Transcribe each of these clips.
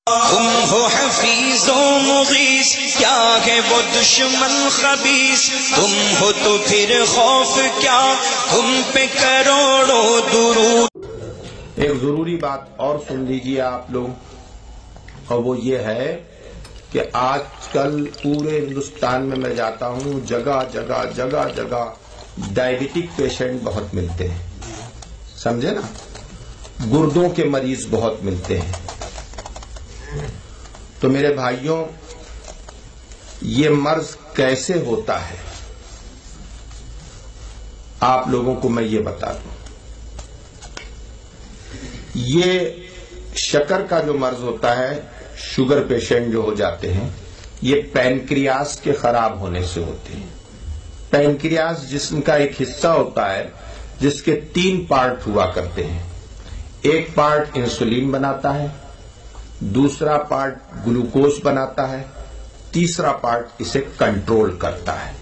تم ہو حفیظ و مغیث، کیا ہے وہ دشمن خبیث، تم ہو تو پھر خوف کیا، تم پہ کروڑوں درود۔ ایک ضروری بات اور سن لیجیے آپ لوگ، اور وہ یہ ہے کہ آج کل پورے ہندوستان میں جاتا ہوں، جگہ جگہ ڈائبٹک پیشنٹ بہت ملتے ہیں، سمجھے نا، گردوں کے مریض بہت ملتے ہیں۔ تو میرے بھائیوں، یہ مرض کیسے ہوتا ہے آپ لوگوں کو میں یہ بتا دوں۔ یہ شکر کا جو مرض ہوتا ہے، شوگر پیشنٹ جو ہو جاتے ہیں، یہ پینکریاس کے خراب ہونے سے ہوتے ہیں۔ پینکریاس جسم کا ایک حصہ ہوتا ہے جس کے 3 پارٹ ہوا کرتے ہیں۔ ایک پارٹ انسولین بناتا ہے، دوسرا پارٹ گلوکوز بناتا ہے، تیسرا پارٹ اسے کنٹرول کرتا ہے۔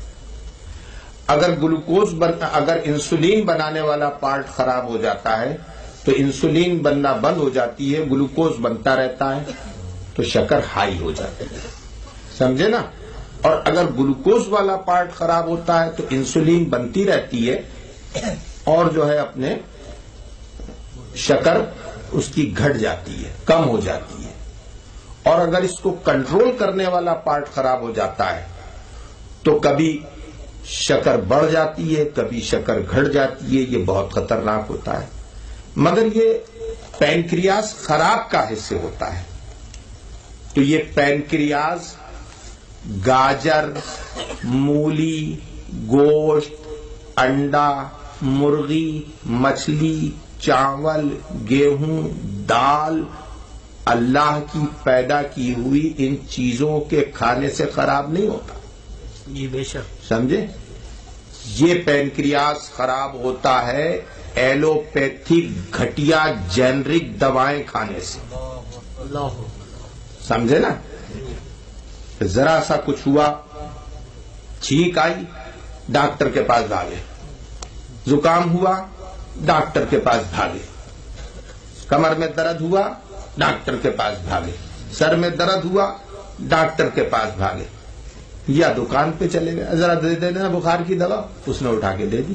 اگر انسولین بنانے والا پارٹ خراب ہو جاتا ہے تو انسولین بننا بند ہو جاتی ہے، گلوکوز بنتا رہتا ہے تو شکر ہائی ہو جاتی ہے، سمجھے نا۔ اور اگر گلوکوز والا پارٹ خراب ہوتا ہے تو انسولین بنتی رہتی ہے اور جو ہے اپنے شکر اس کی گھٹ جاتی ہے، کم ہو جاتی ہے۔ اور اگر اس کو کنٹرول کرنے والا پارٹ خراب ہو جاتا ہے تو کبھی شکر بڑھ جاتی ہے، کبھی شکر گھٹ جاتی ہے، یہ بہت خطرناک ہوتا ہے۔ مگر یہ پینکریاس خراب کاہے سے ہوتا ہے؟ تو یہ پینکریاس گاجر، مولی، گوشت، انڈا، مرغی، مچھلی، چاول، گیہوں، دال، اللہ کی پیدا کی ہوئی ان چیزوں کے کھانے سے خراب نہیں ہوتا، جی بے شک، سمجھے۔ یہ پینکریاس خراب ہوتا ہے ایلوپیتھک گھٹیا جینرک دوائیں کھانے سے، اللہ، سمجھے نا۔ ذرا سا کچھ ہوا، چھینک آئی، ڈاکٹر کے پاس بھاگے، زکام ہوا، ڈاکٹر کے پاس بھاگے، کمر میں درد ہوا، ڈاکٹر کے پاس بھاگے، سر میں درد ہوا، ڈاکٹر کے پاس بھاگے، یا دکان پہ چلے گئے، ذرا دے دینا بخار کی دوا، اس نے اٹھا کے دے دی۔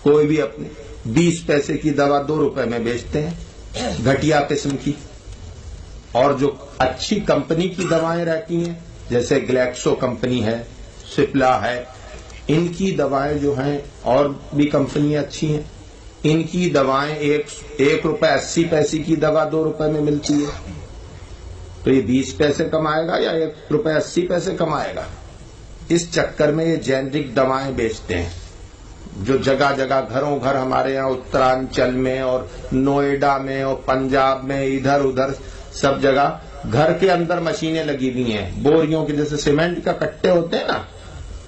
کوئی بھی اپنے 20 پیسے کی دوا 2 روپے میں بیچتے ہیں، گھٹیا قسم کی۔ اور جو اچھی کمپنی کی دوائیں رہتی ہیں، جیسے گلیکسو کمپنی ہے، سپلا ہے، ان کی دوائیں جو ہیں، اور بھی کمپنیاں اچھی ہیں، ان کی دوائیں 1 روپے 80 پیسے کی دوا 2 روپے میں ملتی ہے۔ تو یہ 20 پیسے کمائے گا یا 1 روپے 80 پیسے کمائے گا؟ اس چکر میں یہ جینرک دوائیں بیچتے ہیں، جو جگہ جگہ گھروں گھر ہمارے یہاں اترانچل میں اور نوئیڈا میں اور پنجاب میں ادھر ادھر سب جگہ گھر کے اندر مشینیں لگی ہوئی ہیں، بوریوں کے جیسے سیمنٹ کا کٹے ہوتے ہیں نا،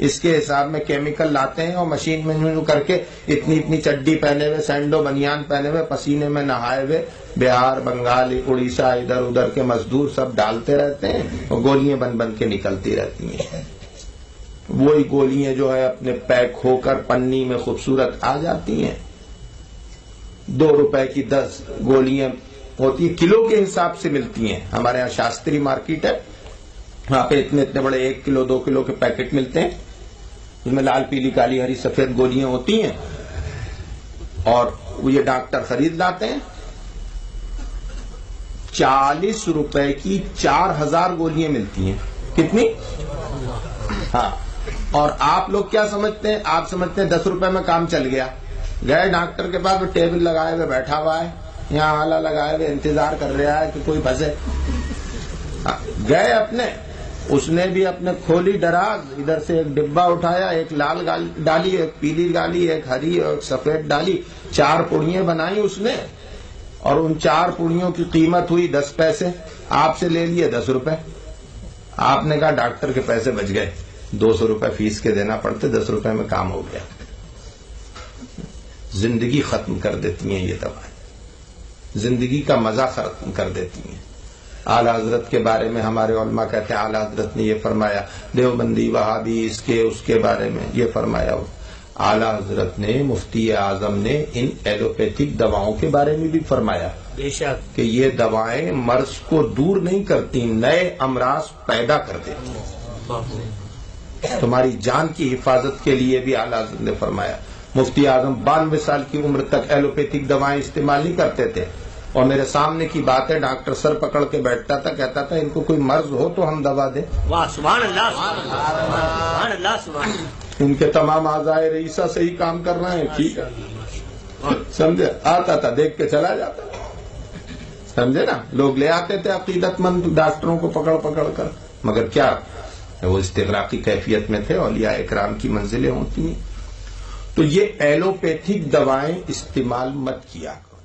اس کے حساب میں کیمیکل لاتے ہیں اور مشین میں یوں کر کے اتنی چڈی پہنے ہوئے، سینڈو بنیان پہنے ہوئے، پسینے میں نہائے ہوئے بہار، بنگال، اڑیسہ، ادھر ادھر کے مزدور سب ڈالتے رہتے ہیں اور گولیاں بن کے نکلتی رہتی ہیں۔ وہی گولیاں جو ہے اپنے پیک ہو کر پنی میں خوبصورت آ جاتی ہیں، 2 روپے کی 10 گولیاں ہوتی ہیں، کلو کے حساب سے ملتی ہیں۔ ہمارے یہاں شاستری مارکیٹ ہے، وہاں پہ اتنے بڑے 1 کلو 2 کلو کے پیکٹ ملتے ہیں، اس میں لال، پیلی، کالی، ہری، سفید گولیاں ہوتی ہیں، اور وہ یہ ڈاکٹر خرید لاتے ہیں۔ 40 روپے کی 4000 گولیاں ملتی ہیں۔ کتنی؟ ہاں۔ اور آپ لوگ کیا سمجھتے ہیں؟ آپ سمجھتے ہیں 10 روپے میں کام چل گیا۔ گئے ڈاکٹر کے پاس، وہ ٹیبل لگائے ہوئے بیٹھا ہوا ہے، یہاں آلہ لگائے ہوئے انتظار کر رہا ہے کہ کوئی پھنسے۔ گئے اپنے، اس نے بھی اپنے کھولی ڈراز، ادھر سے ایک ڈبہ اٹھایا، ایک لال ڈالی، ایک پیلی ڈالی، ایک ہری اور ایک سفید ڈالی، 4 پوڑیاں بنائی اس نے، اور ان 4 پوڑیوں کی قیمت ہوئی 10 پیسے۔ آپ سے لے لیے 10 روپے۔ آپ نے کہا ڈاکٹر کے پیسے بچ گئے، 200 روپے فیس کے دینا پڑتے، 10 روپے میں کام ہو گیا۔ زندگی ختم کر دیتی ہیں یہ دوائیں، زندگی کا مزہ ختم کر دیتی ہیں۔ اعلی حضرت کے بارے میں ہمارے علماء کہتے ہیں اعلی حضرت نے یہ فرمایا، دیوبندی وہابی اس کے بارے میں یہ فرمایا ہو۔ اعلیٰ حضرت نے، مفتی اعظم نے ان ایلوپیتھک دواؤں کے بارے میں بھی فرمایا بے شک کہ یہ دوائیں مرض کو دور نہیں کرتی، نئے امراض پیدا کر دیتی، تمہاری جان کی حفاظت کے لیے بھی اعلیٰ حضرت نے فرمایا۔ مفتی اعظم 92 سال کی عمر تک ایلوپیتھک دوائیں استعمال نہیں کرتے تھے، اور میرے سامنے کی بات ہے، ڈاکٹر سر پکڑ کے بیٹھتا تھا، کہتا تھا ان کو کوئی مرض ہو تو ہم دوا دیں۔ واہ سبحان اللہ سبحان اللہ سبحان اللہ۔ ان کے تمام اعضائے رئیسہ سے ہی کام کر رہے ہیں، ٹھیک ہے، سمجھے؟ آتا تھا، دیکھ کے چلا جاتا، سمجھے نا؟ لوگ لے آتے تھے عقیدت مند ڈاکٹروں کو پکڑ پکڑ کر، مگر کیا وہ استغراقی کیفیت میں تھے، اولیاء اکرام کی منزلیں ہوتی ہیں۔ تو یہ ایلوپیتھک دوائیں استعمال مت کیا کرو۔